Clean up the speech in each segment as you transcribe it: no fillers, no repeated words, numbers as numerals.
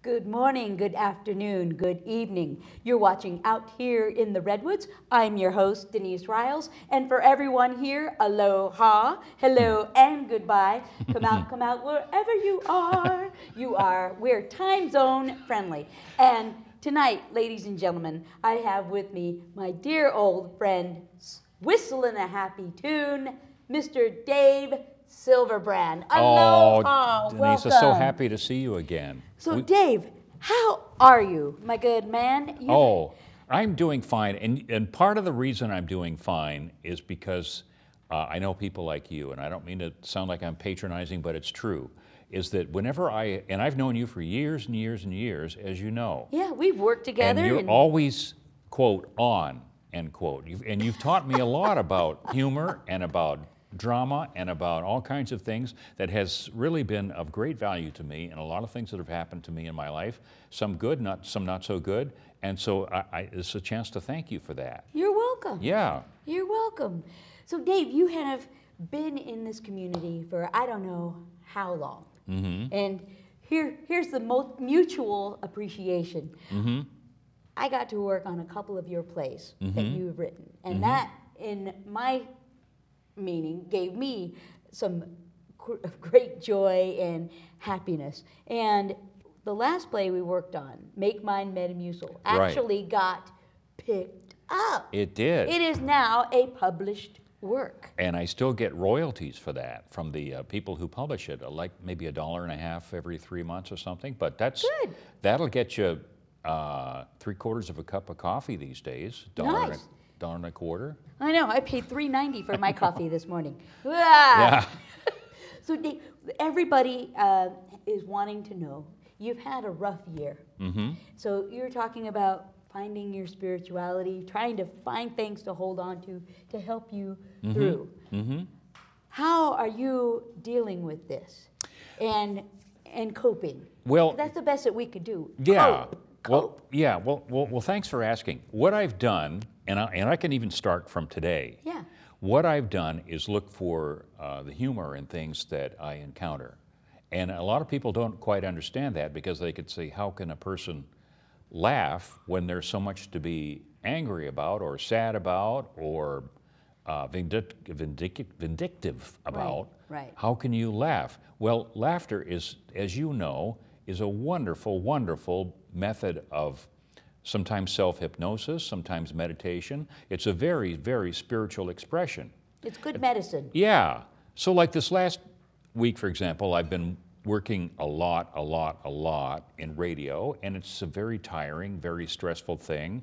Good morning, good afternoon, good evening. You're watching Out Here in the Redwoods. I'm your host, Denise Riles. And for everyone here, aloha, hello, and goodbye. Come out wherever you are. We're time zone friendly. And tonight, ladies and gentlemen, I have with me my dear old friend, whistling a happy tune, Mr. Dave Silverbrand. Aloha, Denise, welcome. I'm so happy to see you again. So, Dave, how are you, my good man? I'm doing fine. And part of the reason I'm doing fine is because I know people like you, and I don't mean to sound like I'm patronizing, but it's true, is that whenever and I've known you for years and years and years, as you know. Yeah, we've worked together. And you're always, quote, on, end quote. You've taught me a lot about humor and about drama and about all kinds of things that has really been of great value to me, and a lot of things that have happened to me in my life, some good, some not so good, and so it's a chance to thank you for that. You're welcome. Yeah. You're welcome. So Dave, you have been in this community for I don't know how long. Mm-hmm. And here's the most mutual appreciation. Mm-hmm. I got to work on a couple of your plays Mm-hmm. that you've written, and Mm-hmm. that, in my meaning, gave me some great joy and happiness. And the last play we worked on, Make Mine Metamucil, actually got picked up. It did. It is now a published work. And I still get royalties for that from the people who publish it, like maybe $1.50 every 3 months or something. But Good. That'll get you 3/4 of a cup of coffee these days. Nice. $1.25. I know, I paid $3.90 for my coffee this morning. Yeah. So Dave, everybody is wanting to know, you've had a rough year. Mm-hmm. So you're talking about finding your spirituality, trying to find things to hold on to help you Mm-hmm. through. Mm-hmm. How are you dealing with this and coping? Well, That's the best that we could do. yeah. Cope. Well, thanks for asking. What I've done, and I can even start from today. Yeah. What I've done is look for the humor in things that I encounter. And a lot of people don't quite understand that, because they could say, how can a person laugh when there's so much to be angry about or sad about or vindictive about? Right. How can you laugh? Well, laughter is, as you know, is a wonderful, wonderful method of sometimes self-hypnosis, sometimes meditation. It's a very, very spiritual expression. It's good medicine. Yeah. So like this last week, for example, I've been working a lot in radio, and it's a very tiring, very stressful thing,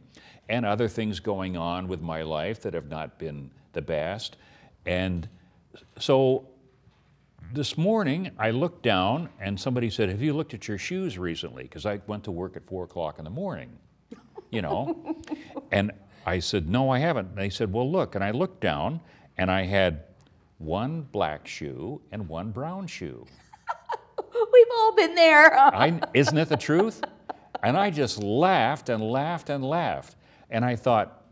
and other things going on with my life that have not been the best. And so this morning, I looked down, and somebody said, have you looked at your shoes recently? Because I went to work at 4 o'clock in the morning, you know. And I said, no, I haven't. And they said, well, look. And I looked down, and I had one black shoe and one brown shoe. We've all been there. Isn't it the truth? And I just laughed and laughed and laughed. And I thought,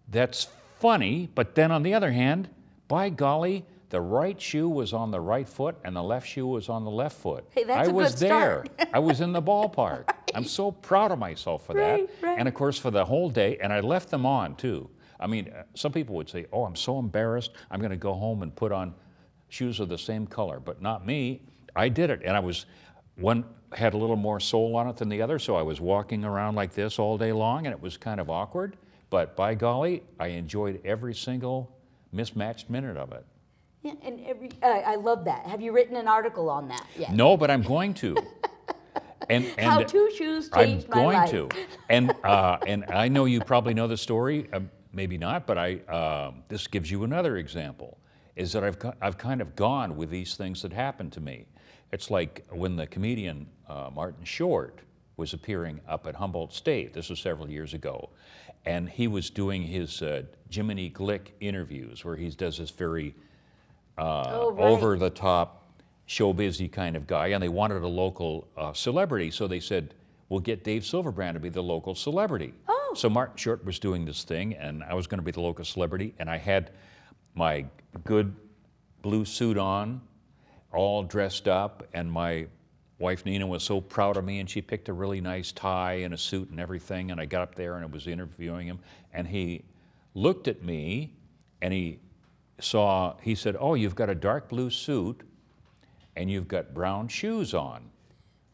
that's funny. But then on the other hand, by golly, the right shoe was on the right foot and the left shoe was on the left foot. Hey, that's I a was good there. start. I was in the ballpark. I'm so proud of myself for that. Right. And of course, for the whole day, and I left them on too. I mean, some people would say, oh, I'm so embarrassed, I'm going to go home and put on shoes of the same color. But not me. I did it. And one had a little more sole on it than the other, so I was walking around like this all day long, and it was kind of awkward. But by golly, I enjoyed every single mismatched minute of it. Yeah, and I love that. Have you written an article on that yet? No, but I'm going to. And How two shoes changed my life. I'm going to. And I know you probably know the story, maybe not, but this gives you another example, is that I've kind of gone with these things that happened to me. It's like when the comedian Martin Short was appearing up at Humboldt State. This was several years ago. And he was doing his Jiminy Glick interviews, where he does this very over-the-top, showbizy kind of guy, and they wanted a local celebrity, so they said, we'll get Dave Silverbrand to be the local celebrity. Oh. So Martin Short was doing this thing, and I was going to be the local celebrity, and I had my good blue suit on, all dressed up, and my wife Nina was so proud of me, and she picked a really nice tie and a suit and everything, and I got up there and I was interviewing him, and he looked at me and he said, "Oh, you've got a dark blue suit and you've got brown shoes on.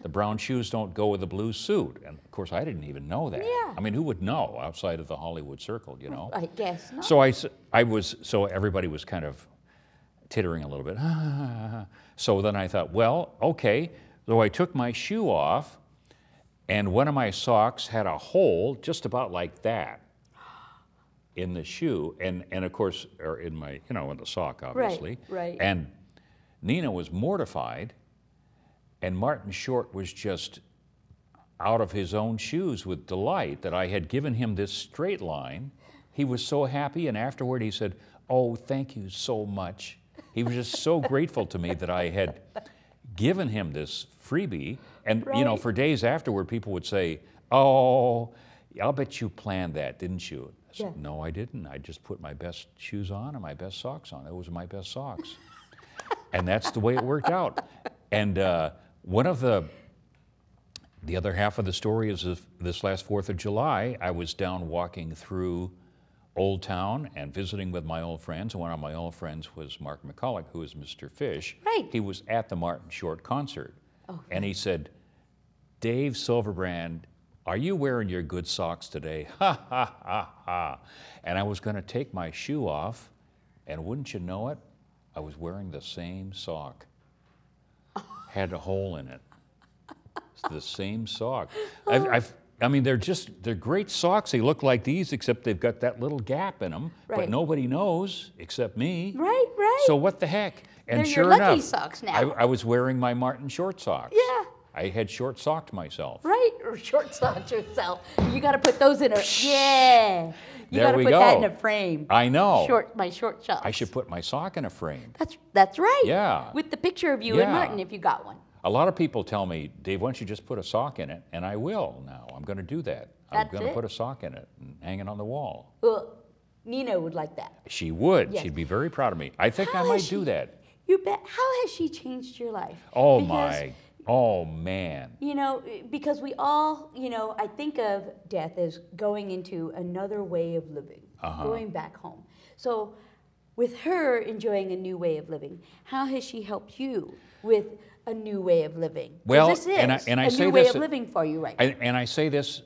The brown shoes don't go with the blue suit." And of course, I didn't even know that. Yeah. I mean, who would know outside of the Hollywood circle, you know? I guess not. So everybody was kind of tittering a little bit. So then I thought, well, okay. So I took my shoe off, and one of my socks had a hole just about like that in the shoe, and of course, or in my, in the sock, obviously. Right. And Nina was mortified, and Martin Short was just out of his own shoes with delight that I had given him this straight line. He was so happy, and afterward he said, "Oh, thank you so much." He was just so grateful to me that I had given him this freebie. And, for days afterward, people would say, "Oh, I'll bet you planned that, didn't you?" I said, Yeah. "No, I didn't. I just put my best shoes on and my best socks on. Those were my best socks." And that's the way it worked out. And one of the other half of the story is this last 4th of July, I was down walking through Old Town and visiting with my old friends. And one of my old friends was Mark McCulloch, who is Mr. Fish. Right. He was at the Martin Short concert. Oh, and he said, "Dave Silverbrand, are you wearing your good socks today?" Ha, ha, ha, ha. And I was going to take my shoe off, and wouldn't you know it, I was wearing the same sock. Had a hole in it. It's the same sock. I mean, they're great socks. They look like these, except they've got that little gap in them. Right. But nobody knows except me. Right. So what the heck? And They're sure your lucky enough, socks now. I was wearing my Martin Short socks. Yeah. I had short socked myself. Right, or short socks yourself. You got to put those in a, yeah. You There got to we put go. that in a frame. I know. My short socks. I should put my sock in a frame. That's right. Yeah. With the picture of you and Yeah. Martin, if you got one. A lot of people tell me, "Dave, why don't you just put a sock in it?" And I will now. I'm going to do that. I'm That's going to it. put a sock in it and hang it on the wall. Well, Nina would like that. She would. Yes. She'd be very proud of me. I think How I might has do she- that. You bet. How has she changed your life? Oh, Because, oh, man. Because we all, I think of death as going into another way of living, going back home. So with her enjoying a new way of living, how has she helped you with a new way of living? 'Cause Well, this is and I a say new way this- of living for you right now. And I say this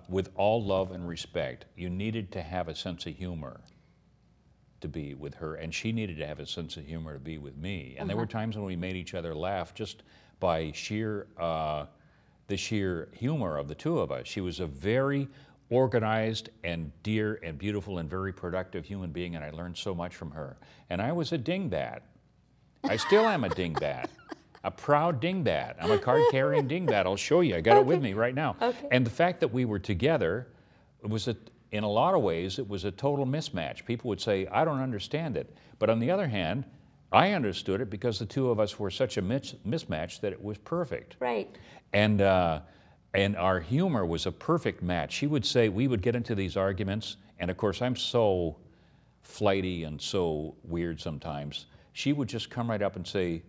with all love and respect. You needed to have a sense of humor to be with her, and she needed to have a sense of humor to be with me. And there were times when we made each other laugh just by the sheer humor of the two of us. She was a very organized and dear and beautiful and very productive human being, and I learned so much from her. And I was a dingbat. I still am a dingbat. A proud dingbat. I'm a card-carrying dingbat. I'll show you. I got it with me right now. Okay. And the fact that we were together was, in a lot of ways, it was a total mismatch. People would say, "I don't understand it." But on the other hand, I understood it because the two of us were such a mismatch that it was perfect. Right. And our humor was a perfect match. She would say, we would get into these arguments, and of course I'm so flighty and so weird sometimes. She would just come right up and say,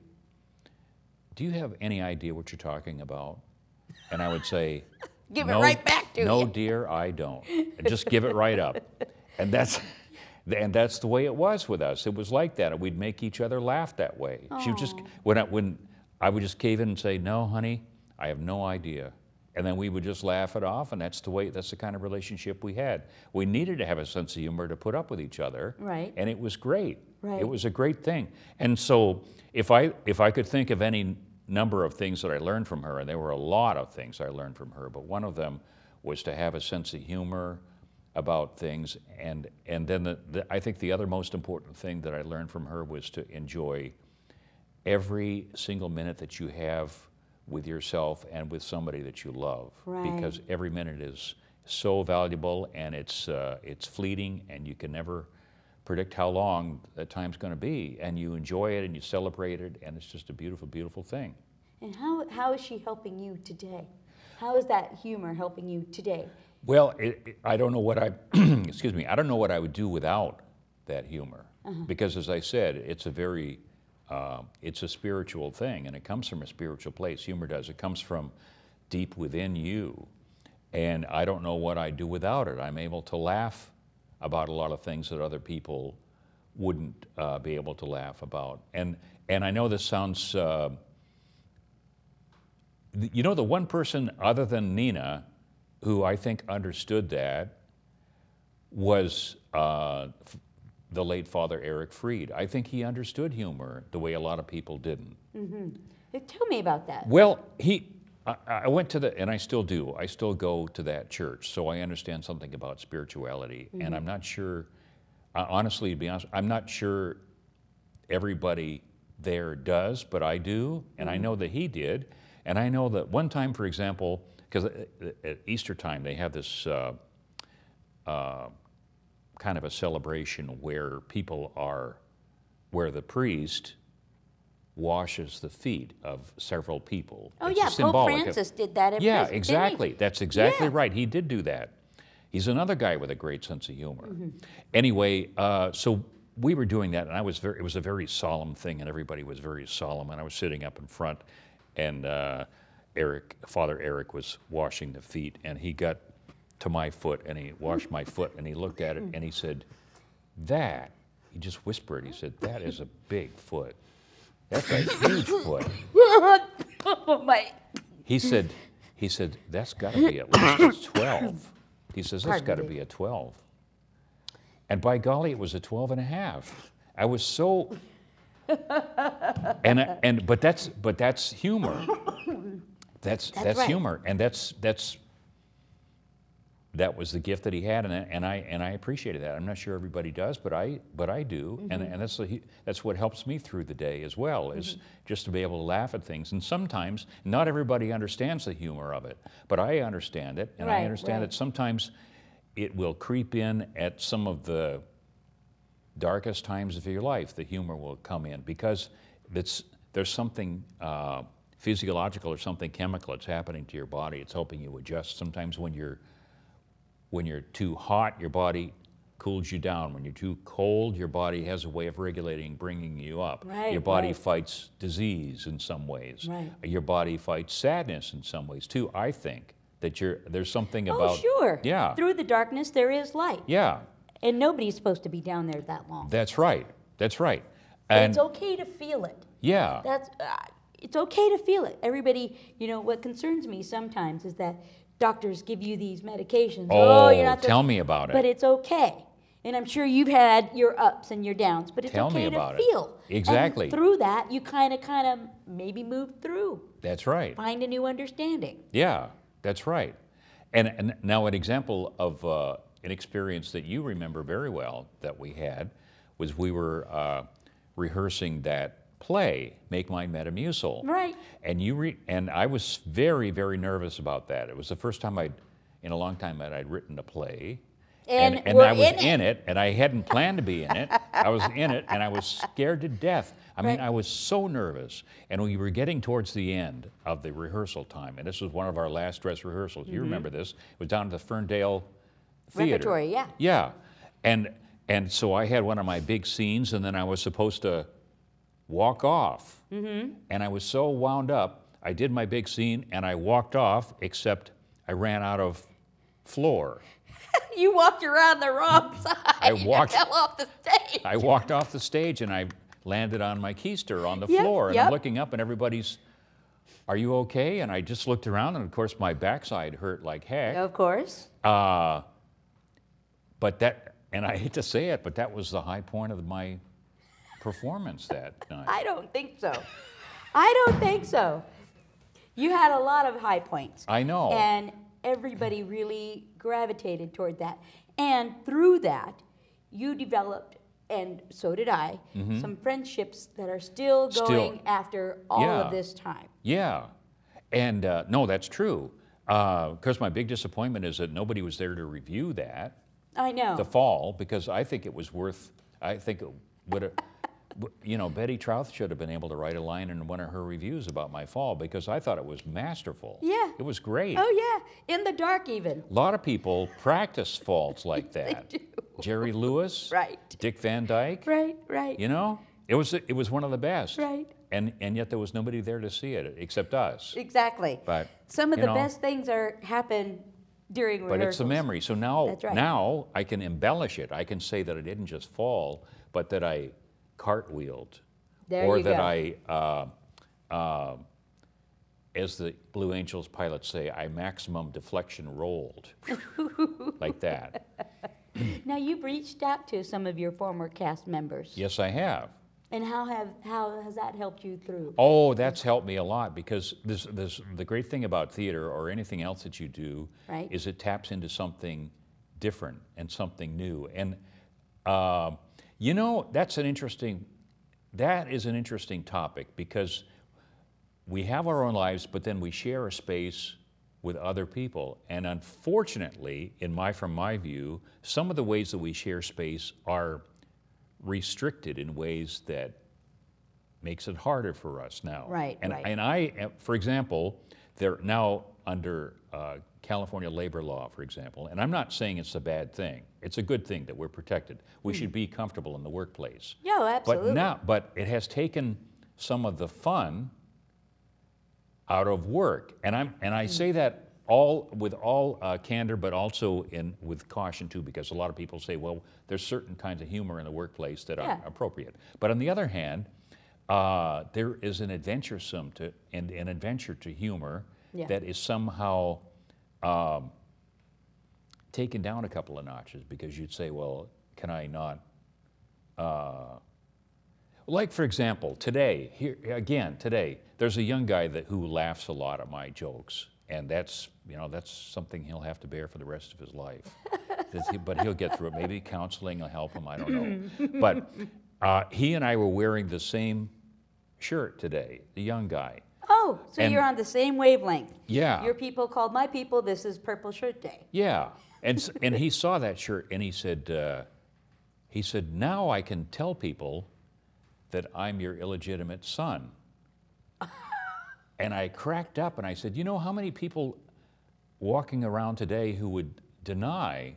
"Do you have any idea what you're talking about?" And I would say, Give "No, it right back to no, you. dear, I don't." And just give it right up. And that's the way it was with us. It was like that. We'd make each other laugh that way. She would just, when I would just cave in and say, "No, honey, I have no idea." And then we would just laugh it off, and that's the kind of relationship we had. We needed to have a sense of humor to put up with each other. Right. And it was great. Right. It was a great thing. And so if I could think of any number of things that I learned from her, and there were a lot of things I learned from her, but one of them was to have a sense of humor about things. And then I think the other most important thing that I learned from her was to enjoy every single minute that you have with yourself and with somebody that you love. Right. Because every minute is so valuable, and it's fleeting, and you can never predict how long that time's going to be. And you enjoy it and you celebrate it, and it's just a beautiful, beautiful thing. And how is she helping you today? How is that humor helping you today? Well, I don't know what excuse me, I don't know what I would do without that humor. Because as I said, it's a very It's a spiritual thing, and it comes from a spiritual place. Humor does. It comes from deep within you. And I don't know what I'd do without it. I'm able to laugh about a lot of things that other people wouldn't be able to laugh about. And I know this sounds, you know, the one person other than Nina who I think understood that was the late Father Eric Fried. I think he understood humor the way a lot of people didn't. Mm-hmm. Tell me about that. Well, I went to and I still do, I still go to that church, so I understand something about spirituality. Mm-hmm. And I'm not sure, honestly, to be honest, I'm not sure everybody there does, but I do, and I know that he did. And I know that one time, for example, because at Easter time they have this kind of a celebration where where the priest washes the feet of several people. Oh, it's yeah, Pope Francis did that. Yeah, exactly. That's exactly right. He did do that. He's another guy with a great sense of humor. Mm-hmm. Anyway, so we were doing that, and it was a very solemn thing, and everybody was very solemn, and I was sitting up in front, and Father Eric was washing the feet, and he got to my foot, and he washed my foot, and he looked at it, and he said, he just whispered, he said, "That is a big foot. That's a huge foot." Oh, my. He said, "That's got to be at least a 12. He says, "That's got to be a 12. And by golly, it was a 12 and a half. I was so, but that's humor. That's right. Humor, and that was the gift that he had, and I appreciated that. I'm not sure everybody does, but I do, mm-hmm. and that's what helps me through the day as well, is mm-hmm. just to be able to laugh at things. And sometimes not everybody understands the humor of it, but I understand it, and I understand that sometimes it will creep in at some of the darkest times of your life. The humor will come in because there's something physiological or something chemical that's happening to your body. It's helping you adjust. Sometimes when you're too hot, your body cools you down. When you're too cold, your body has a way of regulating, bringing you up. Your body fights disease in some ways. Your body fights sadness in some ways too. I think that there's something about... Oh, sure. Yeah. Through the darkness, there is light. Yeah. And nobody's supposed to be down there that long. That's right. That's right. And it's okay to feel it. Yeah. It's okay to feel it. Everybody, what concerns me sometimes is that doctors give you these medications. Oh, you're not tell me about it. But it's okay. And I'm sure you've had your ups and your downs, but it's okay to feel. Exactly. And through that, you kind of maybe move through. That's right. Find a new understanding. Yeah, that's right. And now an example of an experience that you remember very well that we had was we were rehearsing that play, Make My Metamucil. Right. And I was very, very nervous about that. It was the first time in a long time that I'd written a play. And I was in it, and I hadn't planned to be in it. I was in it, and I was scared to death. I mean, I was so nervous. And we were getting towards the end of the rehearsal time, and this was one of our last dress rehearsals. Mm-hmm. You remember this. It was down at the Ferndale Theater. Repertory, yeah. Yeah. And so I had one of my big scenes, and then I was supposed to walk off. Mm-hmm. And I was so wound up, I did my big scene, and I walked off, except I ran out of floor. You walked around the wrong side. You fell off the stage. I walked off the stage, and I landed on my keister on the floor. And I'm looking up, and everybody's, "Are you okay?" And I just looked around, and of course, my backside hurt like heck. Of course. But and I hate to say it, but that was the high point of my performance that night. I don't think so. I don't think so. You had a lot of high points. I know. And everybody really gravitated toward that. And through that, you developed, and so did I, mm-hmm. some friendships that are still going after all of this time. Yeah. And no, that's true. Because my big disappointment is that nobody was there to review that. I know. The fall, because I think it was worth, I think it would have, Betty Trouth should have been able to write a line in one of her reviews about my fall, because I thought it was masterful. Yeah. It was great. Oh, yeah. In the dark, even. A lot of people practice falls like that. They do. Jerry Lewis. Right. Dick Van Dyke. Right. You know? It was one of the best. Right. And yet there was nobody there to see it except us. Exactly. But some of you the know, best things happen during rehearsals. But it's a memory. So now, That's right. now I can embellish it. I can say that I didn't just fall, but that I cartwheeled. There or you that go. I, as the Blue Angels pilots say, I maximum deflection rolled. Like that. Now, you've reached out to some of your former cast members. Yes, I have. And how has that helped you through? Oh, that's helped me a lot because the great thing about theater or anything else that you do Right. is it taps into something different and something new. And you know, that is an interesting topic because we have our own lives, but then we share a space with other people. And unfortunately, from my view, some of the ways that we share space are restricted in ways that makes it harder for us now. Right, and, right. And I, for example, they're now under California labor law, for example, and I'm not saying it's a bad thing. It's a good thing that we're protected. We should be comfortable in the workplace. Yeah, absolutely. But it has taken some of the fun out of work, and I say that with all candor, but also with caution too, because a lot of people say, well, there's certain kinds of humor in the workplace that are appropriate. But on the other hand, there is an adventure to humor that is somehow taken down a couple of notches, because you'd say, well, can I not? Like, for example, today, there's a young guy who laughs a lot at my jokes, and that's something he'll have to bear for the rest of his life. But he'll get through it. Maybe counseling will help him, I don't know. But he and I were wearing the same shirt today, the young guy. Oh, so you're on the same wavelength. Yeah. Your people called my people, this is Purple Shirt Day. Yeah, and he saw that shirt, and he said, now I can tell people that I'm your illegitimate son. And I cracked up and I said, you know how many people walking around today who would deny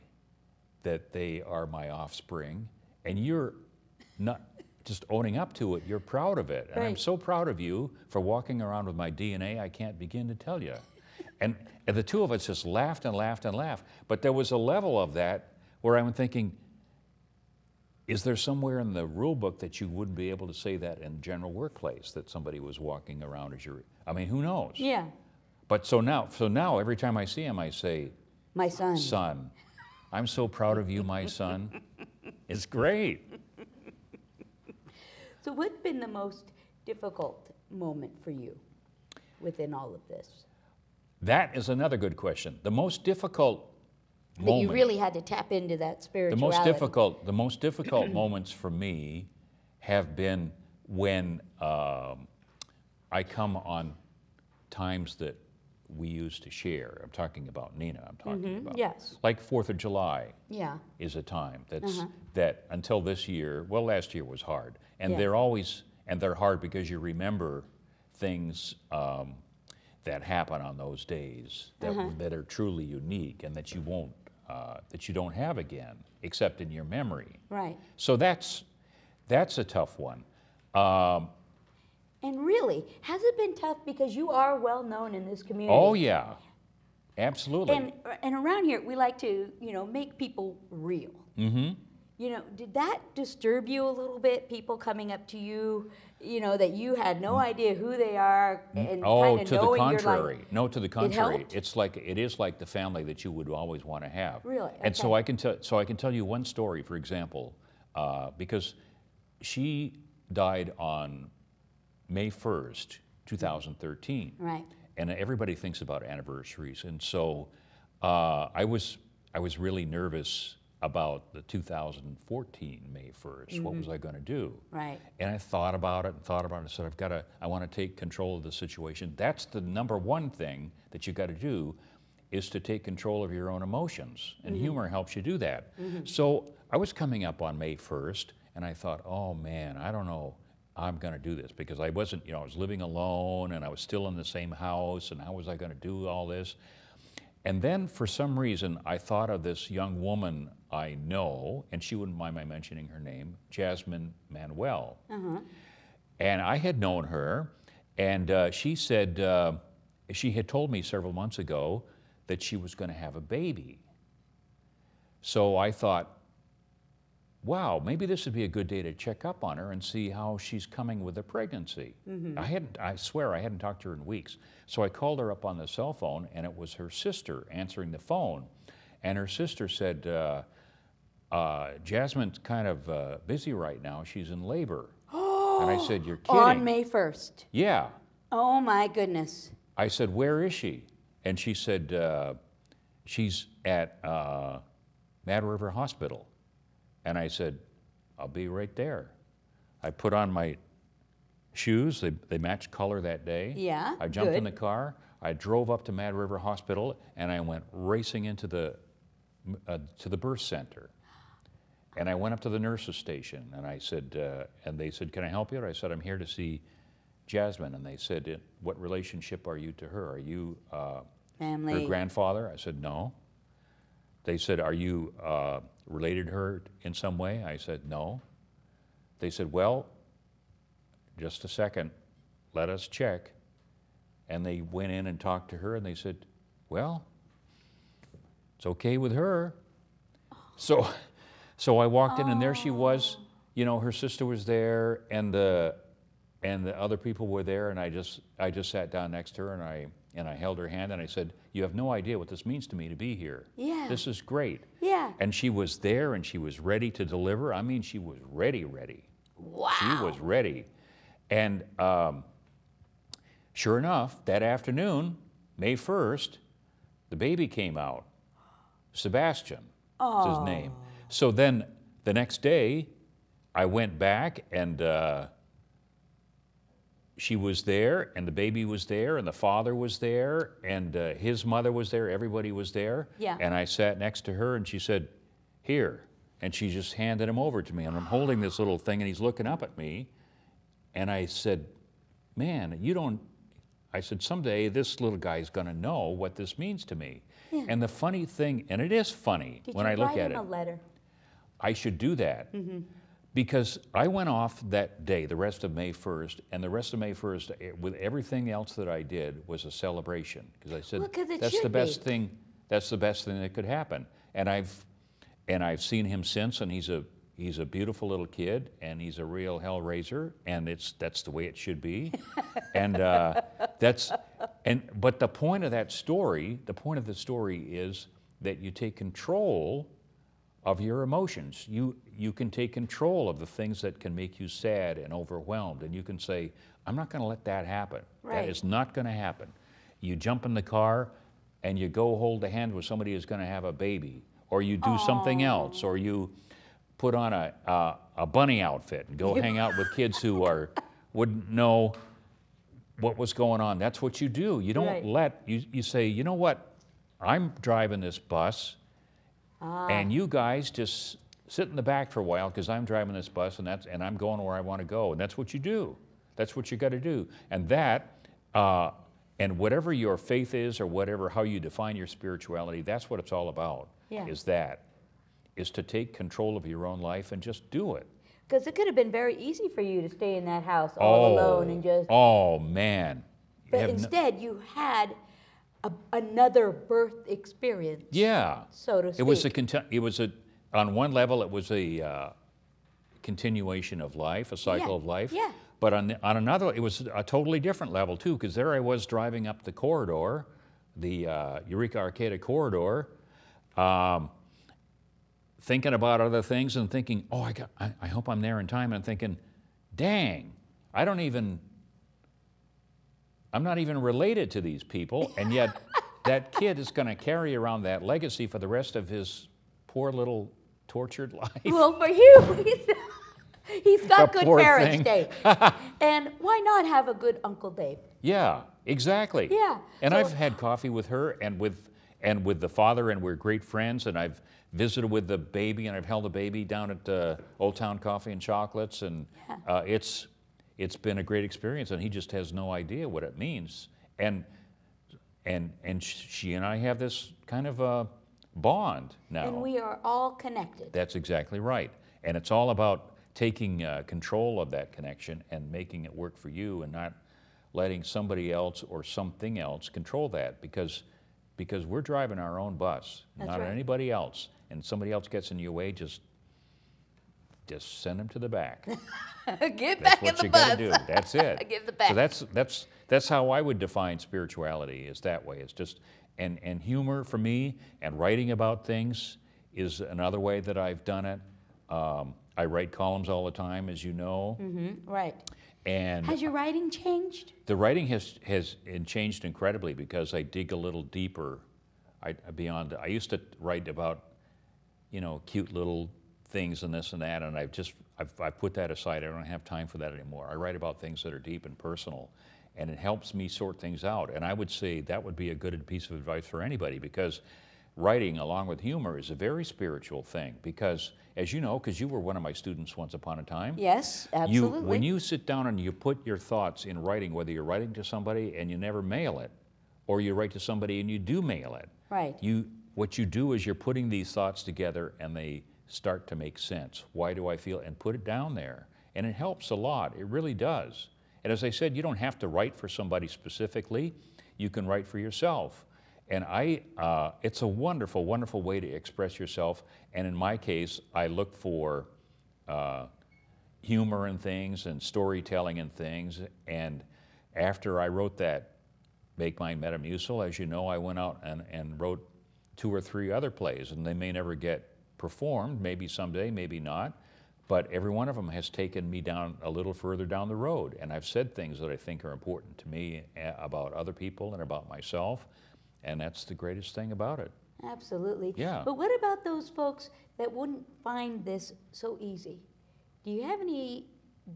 that they are my offspring, and you're not just owning up to it, you're proud of it. And I'm so proud of you for walking around with my DNA, I can't begin to tell you. And the two of us just laughed and laughed and laughed. But there was a level of that where I'm thinking, is there somewhere in the rule book that you wouldn't be able to say that in general workplace, that somebody was walking around as your, I mean, who knows? Yeah. But so now every time I see him, I say, my son. Son, I'm so proud of you, my son. It's great. So what's been the most difficult moment for you within all of this? That is another good question. The most difficult moment. That you really had to tap into that spirituality. The most difficult moments for me have been when I come on times that we used to share. I'm talking about Nina. I'm talking about like 4th of July. Yeah. Is a time that until this year. Well, last year was hard, and they're hard because you remember things that happen on those days that are truly unique and that you won't. That you don't have again, except in your memory. Right. So that's a tough one. And really, has it been tough because you are well known in this community? Oh yeah, absolutely. And around here, we like to make people real. Mm-hmm. Did that disturb you a little bit? People coming up to you, that you had no idea who they are, and kind of knowing your life. No, to the contrary. It It is like the family that you would always want to have. Really? And so I can tell you one story, for example, because she died on May 1st, 2013. Right. And everybody thinks about anniversaries, and so I was really nervous about the 2014 May 1st. What was I going to do? Right. And I thought about it and said, I want to take control of the situation. That's the number one thing that you got to do, is to take control of your own emotions, and humor helps you do that. So I was coming up on May 1st, and I thought, oh man, I don't know, I'm going to do this, because I wasn't, I was living alone, and I was still in the same house, and how was I going to do all this? And then for some reason, I thought of this young woman I know, and she wouldn't mind my mentioning her name, Jasmine Manuel. And I had known her, and she said, she had told me several months ago that she was going to have a baby. So I thought, wow, maybe this would be a good day to check up on her and see how she's coming with the pregnancy. I swear I hadn't talked to her in weeks. So I called her up on the cell phone, and it was her sister answering the phone. And her sister said, Jasmine's kind of busy right now. She's in labor. And I said, you're kidding. On May 1st. Yeah. Oh my goodness. I said, where is she? And she said, she's at Mad River Hospital. And I said, I'll be right there. I put on my shoes. They matched color that day. Yeah, I jumped good. in the car. I drove up to Mad River Hospital, and I went racing into the birth center. And I went up to the nurse's station, and I said, and they said, can I help you? And I said, I'm here to see Jasmine. And they said, what relationship are you to her? Are you Family. her grandfather? I said, no. They said, are you related to her in some way? I said, no. They said, well, just a second, let us check. And they went in and talked to her, and they said, well, it's okay with her. So I walked in, and there she was. You know, her sister was there, and the other people were there, and I just sat down next to her, and I held her hand, and I said, you have no idea what this means to me to be here. Yeah. This is great. Yeah. And she was there, and she was ready to deliver. I mean, she was ready. Wow. She was ready. And sure enough, that afternoon, May 1st, the baby came out. Sebastian is his name. So then the next day, I went back, and she was there, and the baby was there, and the father was there, and his mother was there. Everybody was there. Yeah. And I sat next to her, and she said, here. And she just handed him over to me, and I'm holding this little thing, and he's looking up at me. And I said, man, I said, someday this little guy's going to know what this means to me. Yeah. And the funny thing, and it is funny when I look at it. Did you write him a letter? I should do that. Because I went off that day, the rest of May 1st, and the rest of May 1st, with everything else that I did, was a celebration. Because I said, that's the best thing. That's the best thing that could happen. And I've seen him since, and he's a beautiful little kid, and he's a real hell raiser, and that's the way it should be. And but the point of that story, the point of the story is that you take control of your emotions. You can take control of the things that can make you sad and overwhelmed, and you can say, I'm not going to let that happen. Right. That is not going to happen. You jump in the car and you go hold the hand with somebody who's going to have a baby, or you do something else, or you put on a bunny outfit and go hang out with kids who wouldn't know what was going on. That's what you do. You don't you say, you know what, I'm driving this bus, and you guys just sit in the back for a while because I'm driving this bus, and I'm going where I want to go. And that's what you do. That's what you got to do. And and whatever your faith is, or how you define your spirituality, that's what it's all about. Yeah. Is to take control of your own life and just do it. Because it could have been very easy for you to stay in that house all alone and just... Oh, man. But instead, you had another birth experience. Yeah. So to speak. On one level, it was a continuation of life, a cycle of life. Yeah. But on another, it was a totally different level, too, because there I was driving up the corridor, the Eureka Arcata corridor, thinking about other things and thinking, oh, I hope I'm there in time, and thinking, dang, I'm not even related to these people, and yet that kid is going to carry around that legacy for the rest of his poor little tortured life. Well, for you, he's got good parents, thing. Dave. And why not have a good Uncle Dave? Yeah, exactly. Yeah. And I've had coffee with her and with the father, and we're great friends, and I've visited with the baby, and I've held the baby down at Old Town Coffee and Chocolates, and it's been a great experience, and he just has no idea what it means. And she and I have this kind of bond now. And we are all connected. That's exactly right. And it's all about taking control of that connection and making it work for you, and not letting somebody else or something else control that, because we're driving our own bus, That's not right. anybody else. And somebody else gets in your way, just send them to the back. Get That's back in what the you bus. got to do. That's it. Give the back. So that's how I would define spirituality, is that way. It's just, and humor for me, and writing about things is another way that I've done it. I write columns all the time, as you know. Right. And Has your writing changed? the writing has changed incredibly, because I dig a little deeper. I used to write about, cute little things and this and that, and I've put that aside. I don't have time for that anymore. I write about things that are deep and personal, and it helps me sort things out. And I would say that would be a good piece of advice for anybody, because writing, along with humor, is a very spiritual thing. Because, as you know, because you were one of my students once upon a time. Yes, absolutely. When you sit down and you put your thoughts in writing, whether you're writing to somebody and you never mail it, or you write to somebody and you do mail it, Right. what you do is you're putting these thoughts together, and they start to make sense. Why do I feel? And put it down there. And it helps a lot. It really does. And as I said, you don't have to write for somebody specifically. You can write for yourself. And it's a wonderful, wonderful way to express yourself. And in my case, I look for humor in things and storytelling in things. And after I wrote that Make Mine Metamucil, as you know, I went out and wrote 2 or 3 other plays, and they may never get performed, maybe someday, maybe not. But every one of them has taken me down a little further down the road. And I've said things that I think are important to me about other people and about myself. And that's the greatest thing about it. Absolutely. Yeah. But what about those folks that wouldn't find this so easy? Do you have any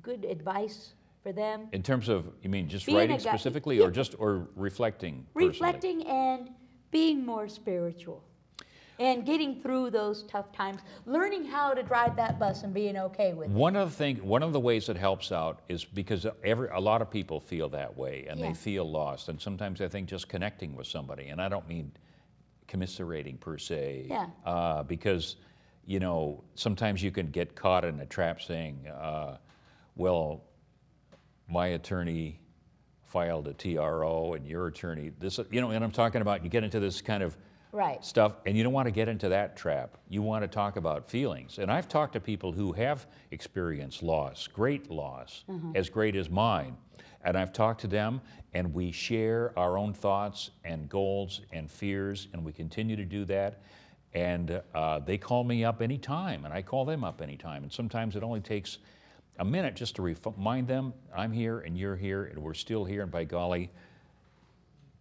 good advice for them? In terms of, you mean just Being a writing guy- specifically, yeah. or reflecting personally? Reflecting and being more spiritual. And getting through those tough times, learning how to drive that bus and being okay with it. One of the ways that helps out is because a lot of people feel that way, and Yeah. they feel lost. And sometimes I think just connecting with somebody, and I don't mean commiserating per se, Yeah. because sometimes you can get caught in a trap saying, well, my attorney filed a TRO and your attorney this, and I'm talking about, you get into this kind of Right. stuff, and you don't want to get into that trap. You want to talk about feelings. And I've talked to people who have experienced loss, great loss, as great as mine. And I've talked to them, and we share our own thoughts and goals and fears, and we continue to do that. And they call me up anytime, and I call them up anytime. And sometimes it only takes a minute just to remind them, I'm here and you're here, and we're still here, and by golly,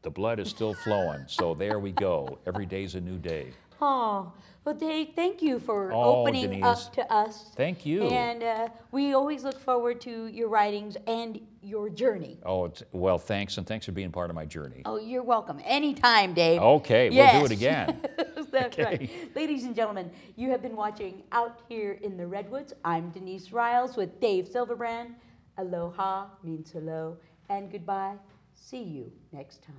the blood is still flowing. So there we go. Every day's a new day. Oh, well, Dave, thank you for Oh, opening Denise. up to us. Thank you. And we always look forward to your writings and your journey. Oh, well, thanks, and thanks for being part of my journey. Oh, you're welcome. Anytime, Dave. Okay, Yes. we'll do it again. That's Okay. right. Ladies and gentlemen, you have been watching Out Here in the Redwoods. I'm Denise Riles with Dave Silverbrand. Aloha means hello, and goodbye. See you next time.